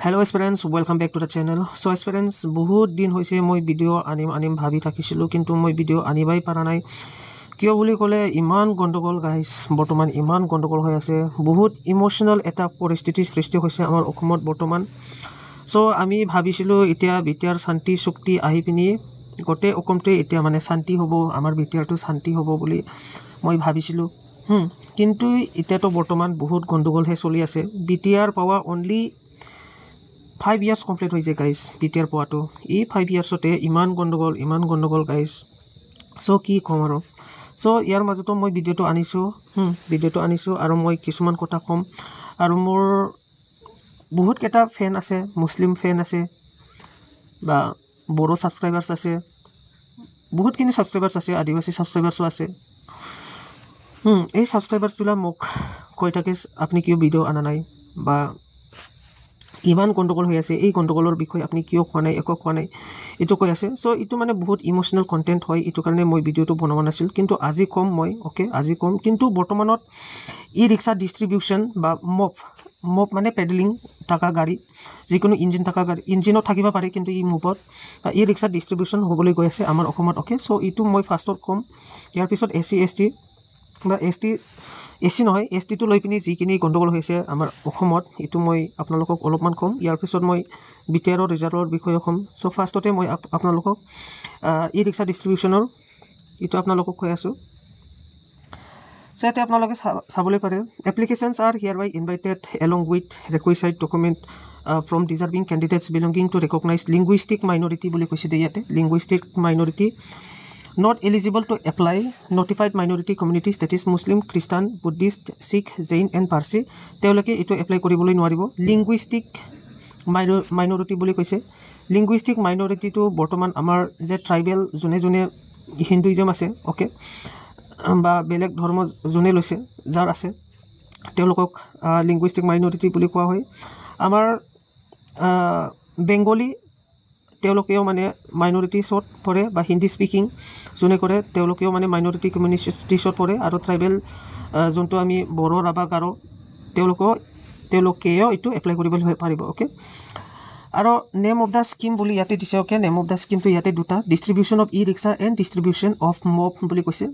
Hello aspirants, welcome back to the channel. So aspirants, বহুত দিন হৈছে মই ভিডিও আনিম ভাবি থাকিছিলো কিন্তু মই ভিডিও আনিবাই পাৰা নাই কিয় বুলি ক'লে ইমান গণ্ডগোল গাইস বৰ্তমান ইমান গণ্ডগোল হৈ আছে বহুত ইমোশনাল এটা পৰিস্থিতি সৃষ্টি হৈছে আমাৰ অসমত বৰ্তমান সো আমি ভাবিছিলো এতিয়া বিটিআৰ শান্তি শক্তি আহি পিনি গটে অসমতে এতিয়া মানে শান্তি হ'ব আমাৰ বিটিআৰটো শান্তি হ'ব বুলি মই ভাবিছিলো কিন্তু এতিয়াতো বৰ্তমান বহুত গণ্ডগোল হে চলি আছে BTR পাৱা only 5 years complete hoise guys BTR poato e 5 years ote iman gondogol guys so ki komaro so yar majoto moi video to anisu aru moi kisuman kota kom aru mor bahut keta fan ase muslim fan ase ba boro subscribers ase bahut kini subscribers ase adivasi subscribers ase ei subscribers bila mok koi thake apni kiyo video ana nai ba ইমান control হৈ আছে এই কন্ট্ৰোলৰ বিষয় আপুনি কিয় কোৱা নাই একো কোৱা নাই এটো কৈ আছে সো ইটো মানে বহুত ইমোশনাল কন্টেন্ট হয় ইটো কাৰণে মই ভিডিওটো বনাব নাছিল কিন্তু আজি কম মই ওকে আজি কম কিন্তু বৰ্তমানত ই ৰিক্সা ডিস্ট্ৰিবিউশন বা মপ মানে পেডেলিং টাকা গাড়ী যিকোনো ইঞ্জিন টাকা গাড়ী ইঞ্জিনত থাকিব পাৰে কিন্তু ই মুপত ই ৰিক্সা ডিস্ট্ৰিবিউশন হ'বলৈ গৈ আছে আমাৰ অসমত ওকে সো ইটো মই ফাৰ্ষ্টত কম ইয়াৰ পিছত এসি এসটি বা এসি নহয় এসটি তো লৈ পিনি যিকিনি গণ্ডগোল হৈছে আমাৰ অসমত ইটো মই আপোনালোকক অলপমান কম ইয়াৰ পিছত মই বিটিআৰ ৰিজাল্টৰ বিষয়ে কম সো ফাৰ্ষ্টতে মই আপোনালোকক ই ৰিক্সা ডিস্ট্ৰিবিউশনৰ ইটো আপোনালোকক কৈ আছো সেতে আপোনালোকে চাবলৈ পাৰে applications are hereby invited along with requisite document from deserving candidates belonging to recognized linguistic minority বুলি কৈছে ইয়াতে linguistic minority not eligible to apply notified minority communities that is Muslim, Christian, Buddhist, Sikh, Jain and Parsi তেওলকে এটো apply কৰিবলৈ নোৱাৰিব linguistic minority বুলি কৈছে linguistic minority to বৰ্তমান আমাৰ যে ট্ৰাইবেল জনে হিন্দুইজম আছে ওকে বা বেলেগ ধৰ্ম জনে লৈছে যাৰ আছে তেওলকক linguistic minority বুলি কোৱা হয় আমাৰ বেঙ্গলী তেওলকেও মানে মাইনৰিটি শট পৰে বা হিন্দি স্পিকিং জনে কৰে তেওলকেও মানে মাইনৰিটি কমিউনিটি শট পৰে আৰু ট্ৰাইবেল জনটো আমি বড়ো ৰাভা গাৰো তেওলকেও ইটো এপ্লাই কৰিবলৈ পাৰিব ওকে আৰু নেম অফ দা স্কিম বুলি ইয়াতে দিছে okay name of the scheme তো ইয়াতে দুটা distribution of e rickshaw and distribution of mop বুলি কৈছে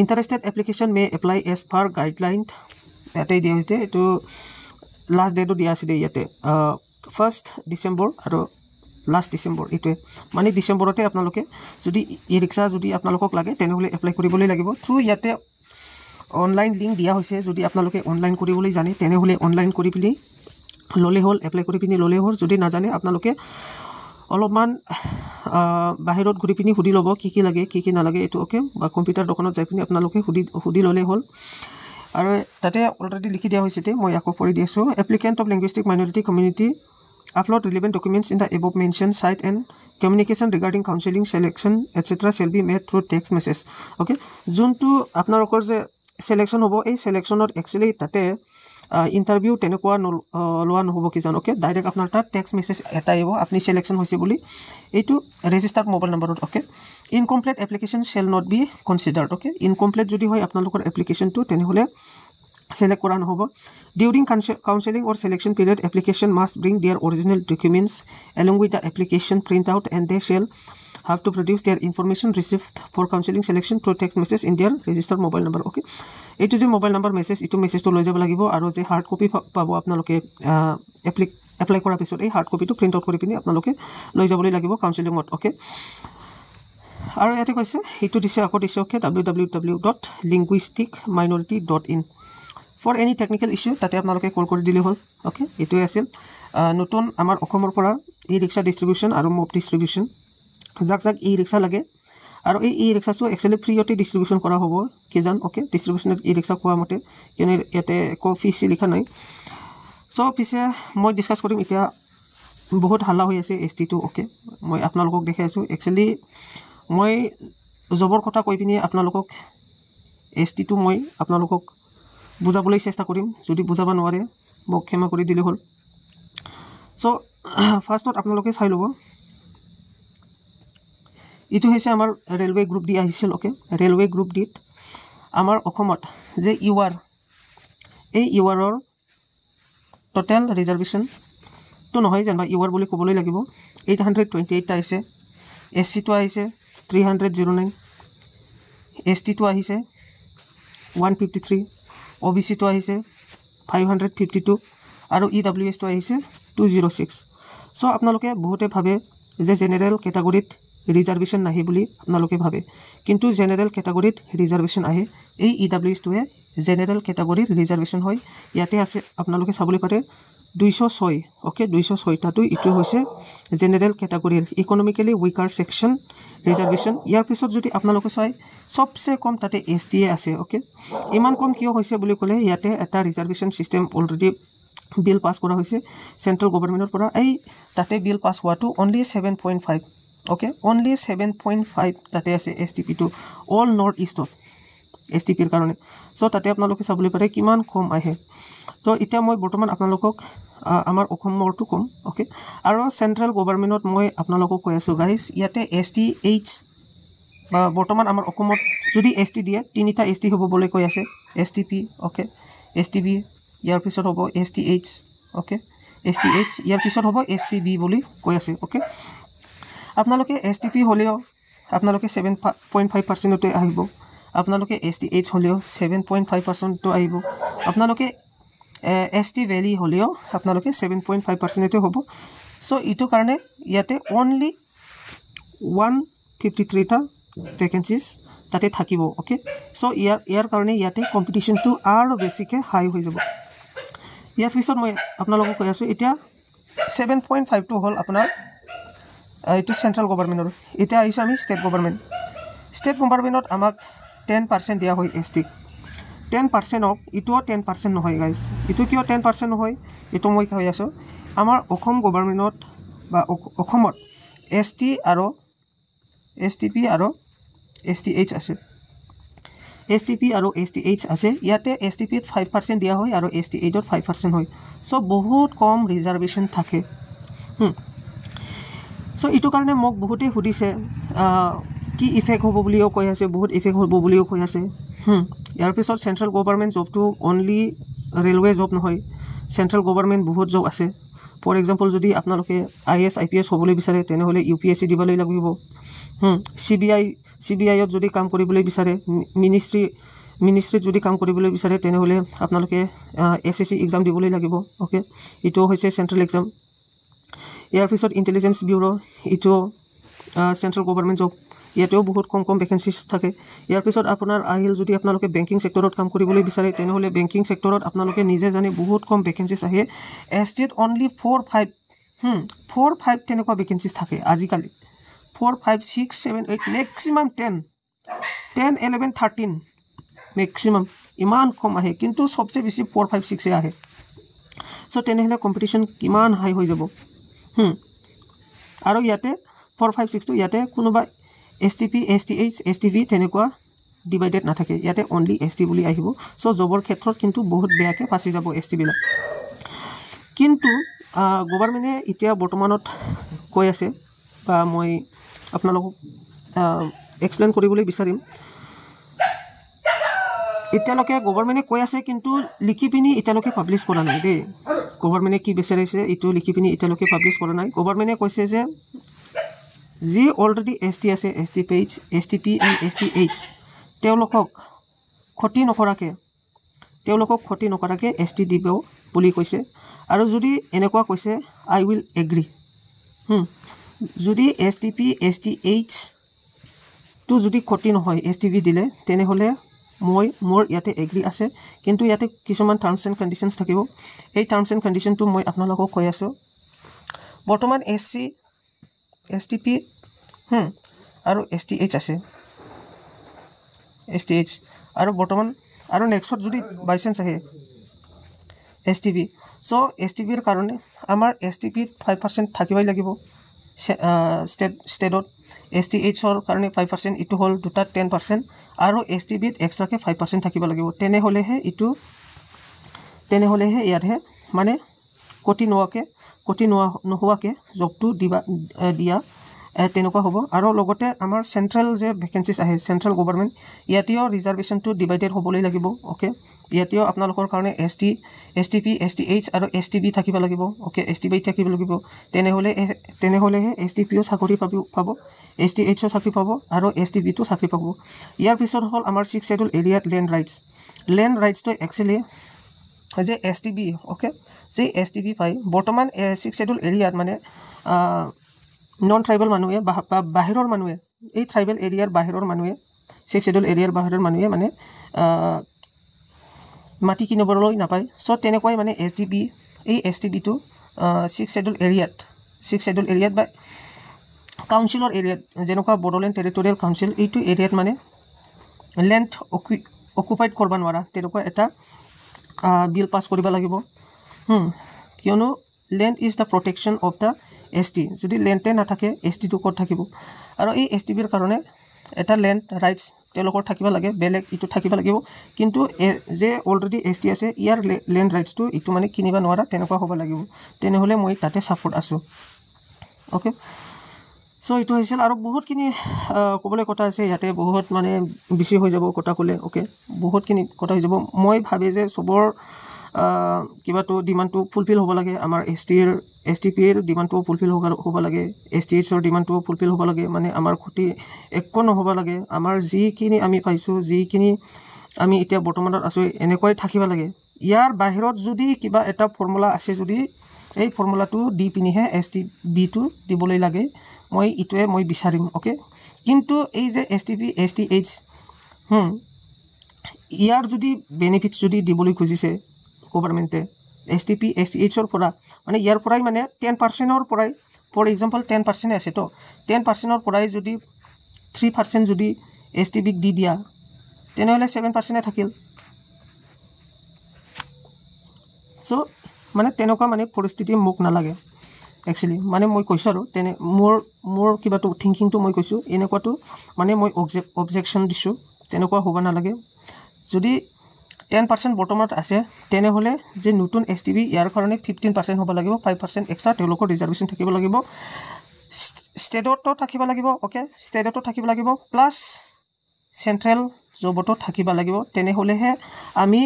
interested application may apply as per guideline ইয়াতে দিয়া হৈছে এটো লাষ্ট ডেটো দিয়া আছে ইয়াতে 1st ডিসেম্বৰ আৰু লাষ্ট ডিসেম্বৰ ইটোৱে মানে ডিসেম্বৰতে আপোনালোকে যদি ই ৰিক্সা যদি আপোনালোকক লাগে তেনেহলে এপ্লাই কৰিবলৈ লাগিব থ্ৰু ইয়াতে অনলাইন লিংক দিয়া হৈছে যদি আপোনালোকে অনলাইন কৰিবলৈ জানে তেনেহলে অনলাইন কৰি পিনি ললে হল এপ্লাই কৰি পিনি ললে হল যদি নাজানে আপোনালোকে অলপমান বাহিৰত ঘুৰি পিনি হুডি লব কি লাগে কি নালাগে এটো ওকে বা কম্পিউটাৰ দোকানত যাই পিনি আপোনালোকে হুডি ললে হল আৰু তাতে অলৰেডি লিখি দিয়া হৈছে মই আকৌ পঢ়ি দিছো applicant of linguistic minority community upload relevant documents in the above mentioned site and communication regarding counseling selection etc shall be made through text message okay juntu apnalokor je selection hobo ei selectionot actually tate interview tenekwa loa nohobo ki jan okay direct apnar ta text message eta aibo apni selection hoise boli eitu registered mobile number okay incomplete application shall not be considered okay incomplete jodi hoy apnalokor application to tenehole select kora nohobo during counseling or selection period application must bring their original documents along with the application printout and they shall have to produce their information received for counseling selection through text message in their registered mobile number okay etu je mobile number message itu message to loi jaba lagibo aru je hard copy pabo apnaloke apply kora pisot ei hard copy to print out kori pini apnaloke loi jabolai lagibo counseling ot okay aru ete koise itu dise ako dise okay www.linguisticminority.in for any technical issue tate apnaloke call kori dile hol okay etu আছিল নতুন আমাৰ অসমৰ পৰা ই rickshaw ডিস্ট্ৰিবিউশন আৰু mop ডিস্ট্ৰিবিউশন যাক ই rickshaw লাগে আৰু এই ৰিক্সা সো একচুয়ালি ফ্ৰীতে ডিস্ট্ৰিবিউশন কৰা হ'ব কি জান ওকে ডিস্ট্ৰিবিউশন ই ৰিক্সা কোৱা মতে কিনে ইয়াতে কফি লিখা নাই সো পিছে মই ডিসকাস কৰিম এতিয়া বহুত হাল্লা হৈ আছে এসটি টু ওকে মই আপোনালোকক দেখাই আছো একচুয়ালি মই জবৰ কথা কৈ পিনি আপোনালোকক এসটি টু মই আপোনালোকক বুজাবলৈ চেষ্টা কৰিম যদি বুজাবা নোৱাৰে মোক ক্ষমা কৰি দিলে হল সো ফাৰ্ষ্টত আপোনালোকে চাই লব ইটো হৈছে আমাৰ ৰেলৱে গ্ৰুপ ডি আহিছিল ওকে ৰেলৱে গ্ৰুপ ডিত আমাৰ অসমত যে ইউআৰ এই ইউআৰৰ total reservation তো নহয় যেনিবা ইউআৰ বুলি ক'বলৈ লাগিব 828টা আহিছে SC টো আহিছে 309 ST টো আহিছে 153 OBC টো আহিছে 552 আৰু EWS টো আহিছে 206 সো আপোনালোকে বহুতে ভাবে যে জেনাৰেল ক্যাটাগৰীত ৰিজাৰ্ভেশন নাহি বুলি আপোনালোকে ভাবে কিন্তু জেনাৰেল ক্যাটাগৰীত ৰিজাৰ্ভেশন আহে এই EWS টোৱে জেনাৰেল ক্যাটাগৰীৰ ৰিজাৰ্ভেশন হয় ইয়াতে আছে আপোনালোকে চাবলৈ পাৰে 206 ওকে 206 টাটো ইটো হৈছে জেনাৰেল ক্যাটাগৰীৰ ইকোনমিক্যালি উইকাৰ সেকশন ৰিজাৰ্ভেশন ইয়াৰ পিছত যদি আপোনালোকে চাই সবচে কম তাতে ST আছে ওকে ইমান কম কিয় হৈছে বুলি ক'লে ইয়াতে এটা reservation system already bill pass কৰা হৈছে সেন্ট্ৰাল গভৰ্ণমেন্টৰ পৰা এই তাতে বিল পাস হোৱাটো only 7.5 ওকে only 7.5 তাতে আছে STP টো অল নৰ্থ ইষ্টত STP ৰ কাৰণে সো তাতে আপোনালোকে চাবলৈ পাৰে কিমান কম আহে তো এটা মই বৰ্তমান আপোনালোকক আমাৰ অসমৰটো কম ওকে আৰু সেন্ট্ৰাল গভৰ্ণমেন্টত মই আপোনালোকক কৈ আছো গাইস ইয়াতে STH বা বৰ্তমান আমাৰ অসমত যদি ST দিয়ে তিনিটা ST হ'ব বুলি কৈ আছে STP ওকে STB ইয়াৰ পিছত হ'ব STH ওকে STH ইয়াৰ পিছত হ'ব STB বুলি কৈ আছে ওকে আপোনালোকে STP হলিও আপোনালোকে 7.5% তে আহিব আপোনালোকে STH হলিও 7.5% তে আহিব আপোনালোকে ST ভ্যালি হলিও আপোনালোকে 7.5% তে হ'ব সো ইটো কাৰণে ইয়াতে only 153 টা ভ্যাকেন্সিজ তাতে থাকিব ওকে সো ইয়াৰ কাৰণে ইয়াতে কম্পিটিশনটো আৰু বেছিকে হাই হৈ যাব ইয়াৰ পিছত মই আপোনালোকক কৈ আছো এতিয়া 7.5 টো হল আপোনাৰ এইটো সেন্ট্ৰাল গভৰ্ণমেন্টৰ এটা আহিছে আমি ষ্টেট গভৰ্ণমেন্টত আমাক 10% দিয়া হয় ST 10% অফ ইটো 10% নহয় গাইস ইটো কিয় 10% নহয় ইটো মই কৈ আছো আমাৰ অসম গভৰ্ণমেন্টত বা অসমত ST আৰু STP আৰু STH আছে STP আৰু STH আছে ইয়াতে STP ত 5% দিয়া হয় আৰু STH ত 5% হয় সো বহুত কম ৰিজাৰ্ভেশন থাকে সো ইটো কাৰণে মোক বহুতে সুধিছে কি ইফেক্ট হ'ব বুলিও কৈ আছে বহুত ইফেক্ট হ'ব বুলিও কৈ আছে ইয়াৰ পিছত সেন্ট্ৰাল গভৰ্ণমেন্ট জবটো অনলি ৰেলৱে জব নহয় সেন্ট্ৰাল গভৰ্ণমেন্ট বহুত জব আছে ফৰ এক্সাম্পল যদি আপোনালোকে IAS IPS হ'বলৈ বিচাৰে তেনে হলে UPSC দিবলৈ লাগিব CBI ত যদি কাম কৰিবলৈ বিচাৰে মিনিষ্ট্ৰীত যদি কাম কৰিবলৈ বিচাৰে তেনে হলে আপোনালোকে SSC এক্সাম দিবলৈ লাগিব ওকে ইটো হৈছে সেন্ট্রাল এক্সাম ইয়াৰ পিছত ইন্টেলিজেন্স ব্যুৰো ইটো সেন্ট্ৰাল গভৰ্ণমেন্ট জব ইয়াতেও বহুত কম ভ্যাকেন্সিজ থাকে ইয়াৰ পিছত আপোনাৰ আহিল যদি আপোনালোকে বেংকিং সেক্টৰত কাম কৰিবলৈ বিচাৰে তেনে হলে বেংকিং সেক্টৰত আপোনালোকে নিজে জানি বহুত কম ভ্যাকেন্সিজ আহে ST only 4-5 তেনেকুৱা ভ্যাকেন্সিজ থাকে আজিকালি 4 5 6 7 8 maximum 10 11 13 maximum ইমান কম আহে কিন্তু সবচে বেছি 4 5 6 এ আহে সো তেনেহলে কম্পিটিশন কিমান হাই হৈ যাব আৰু ইয়াতে 4 5 6 টো ইয়াতে কোনোবা STP STH STV তেনেকুৱা ডিভাইডেড নাথাকে ইয়াতে only ST বুলি আহিব সো জবৰ ক্ষেত্ৰত কিন্তু বহুত বেয়াকে ফাসি যাব ST বিলাক কিন্তু গভৰ্ণমেন্টে এতিয়া বৰ্তমানত কৈ আছে বা মই আপোনালোকক এক্সপ্লেইন কৰিবলৈ বিচাৰিম এতিয়ালৈকে গভৰ্ণমেন্টে কৈ আছে কিন্তু লিখি পিনি এতিয়ালৈকে পাবলিশ কৰা নাই দেই গভৰ্ণমেন্টে কি বিচাৰিছে ইটো লিখি পিনি এতিয়ালৈকে পাবলিশ কৰা নাই গভৰ্ণমেন্টে কৈছে যে যি অলৰেডি ST আছে STPH STP and STH তেওঁলোকক ক্ষতি নকৰাকে ST দিব বুলি কৈছে আৰু যদি এনেকুৱা কৈছে I will agree যদি STP STH তো যদি ক্ষতি নহয় STV দিলে তেনে হলে মোৰ ইয়াতে এগ্ৰি আছে কিন্তু ইয়াতে কিছুমান টাৰ্মছ এণ্ড কণ্ডিশনছ থাকিব এই টাৰ্মছ এণ্ড কণ্ডিশন তো মই আপোনালোকক কৈ আছো বৰ্তমান SC STP আৰু STH আছে STH আৰু বৰ্তমান আৰু নেক্সট যদি বাইচেন্স আহে STB সো STB ৰ কাৰণে আমাৰ STP 5% থাকিবই লাগিব ষ্টেটত STH ৰ কাৰণে 5% ইটো হল দুটা 10% আৰু STB ত এক্সট্ৰাকে 5% থাকিব লাগিব তেনে হলেহে ইয়াতহে মানে কোটি নোহোৱাকে জবটো দিয়া তেনেকুৱা হ'ব আৰু লগতে আমাৰ সেন্ট্ৰাল যে ভ্যাকেন্সিজ আহে সেন্ট্ৰাল গভৰ্ণমেন্ট ইয়াতেও ৰিজাৰ্ভেশনটো ডিভাইডেড হ'বলৈ লাগিব ওকে ইয়াতেও আপোনালোকৰ কাৰণে ST STP STH আৰু STB থাকিব লাগিব ওকে STB থাকিব লাগিব তেনেহ'লেহে STPও চাকৰি পাব STHও চাকৰি পাব আৰু STBটো চাকৰি পাব ইয়াৰ পিছত হ'ল আমাৰ 6th schedule এৰিয়াত লেণ্ড ৰাইটছটো একচুৱেলি যে STB ওকে যে STB পাই বৰ্তমান 6th schedule এৰিয়াত মানে নন ট্ৰাইবেল মানুহে বাহিৰৰ মানুহে এই ট্ৰাইবেল এৰিয়াৰ বাহিৰৰ মানুহে 6th schedule এৰিয়াৰ বাহিৰৰ মানুহে মানে মাটি কিনিবলৈ নাপায় সো তেনেকৈ মানে STB এই STBটো 6th schedule এৰিয়াত বা কাউন্সিলৰ এৰিয়াত যেনেকুৱা বড়োলেণ্ড টেৰিটৰিয়েল কাউন্সিল এইটো এৰিয়াত মানে লেণ্ড অকুপাইড কৰিব নোৱাৰা তেনেকুৱা এটা বিল পাছ কৰিব লাগিব কিয়নো land is the protection of the ST যদি লেণ্ডে নাথাকে STটো ক'ত থাকিব আৰু এই STBৰ কাৰণে এটা লেণ্ড ৰাইটছ তেওঁলোকৰ থাকিব লাগে বেলেগ ইটো থাকিব লাগিব কিন্তু যে অলৰেডি ST আছে ইয়াৰ লেণ্ড ৰাইটছটো ইটো মানে কিনিব নোৱাৰা তেনেকুৱা হ'ব লাগিব তেনেহ'লে মই তাতে ছাপোৰ্ট আছোঁ ওকে সো এইটো হৈছিল আৰু বহুতখিনি ক'বলৈ কথা আছে ইয়াতে বহুত মানে বেছি হৈ যাব কথা ক'লে ওকে বহুতখিনি কথা হৈ যাব মই ভাবে যে সবৰ কিবাটো ডিমাণ্ডটো ফুলফিল হ'ব লাগে আমাৰ STPৰ ডিমাণ্ডটো ফুলফিল হ'ব লাগে STHৰ ডিমাণ্ডটো ফুলফিল হ'ব লাগে মানে আমাৰ ক্ষতি একো নহ'ব লাগে আমাৰ যিখিনি আমি পাইছোঁ যিখিনি আমি এতিয়া বৰ্তমানত আছোঁ এনেকৈ থাকিব লাগে ইয়াৰ বাহিৰত যদি কিবা এটা ফৰ্মুলা আছে যদি এই ফৰ্মুলাটো দি পিনিহে STBটো দিবলৈ লাগে মই ইটোৱে মই বিচাৰিম ওকে কিন্তু এই যে STP STH ইয়াৰ যদি বেনিফিটছ যদি দিবলৈ খুজিছে গভৰ্ণমেণ্টে STP STHৰ পৰা মানে ইয়াৰ পৰাই মানে 10%ৰ পৰাই ফৰ এক্সাম্পল 10% আছে তো 10%ৰ পৰাই যদি 3% যদি STBক দি দিয়া তেনেহ'লে 7% থাকিল সো মানে তেনেকুৱা মানে পৰিস্থিতি মোক নালাগে একচুৱেলি মানে মই কৈছোঁ আৰু মোৰ কিবাটো থিংকিংটো মই কৈছোঁ এনেকুৱাটো মানে মই অবজেকশ্যন দিছোঁ তেনেকুৱা হ'ব নালাগে যদি 10% বৰ্তমানত আছে তেনেহ'লে যে নতুন STB ইয়াৰ কাৰণে 15% হ'ব লাগিব 5% এক্সট্ৰা তেওঁলোকৰ ৰিজাৰ্ভেশ্যন থাকিব লাগিব ষ্টেটতো থাকিব লাগিব ওকে ষ্টেটতো থাকিব লাগিব প্লাছ চেণ্ট্ৰেল জবতো থাকিব লাগিব তেনেহ'লেহে আমি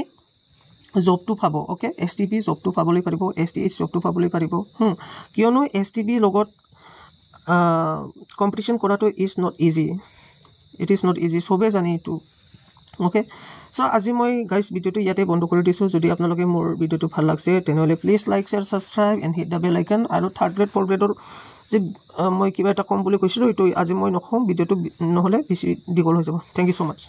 জবটো পাব ওকে STP জবটো পাবলৈ পাৰিব STH জবটো পাবলৈ পাৰিব কিয়নো STB লগত কম্পিটিশ্যন কৰাটো ইজ নট ইজি সবে জানে এইটো ওকে সো আজি মই গাইজ ভিডিঅ'টো ইয়াতে বন্ধ কৰি দিছোঁ যদি আপোনালোকে মোৰ ভিডিঅ'টো ভাল লাগছে তেনেহ'লে please like share subscribe and hit the bell icon আৰু 3rd গ্ৰেড 4th গ্ৰেডৰ যে মই কিবা এটা ক'ম বুলি কৈছিলোঁ এইটো আজি মই নকওঁ ভিডিঅ'টো নহ'লে বেছি দীঘল হৈ যাব থেংক ইউ ছ' মাছ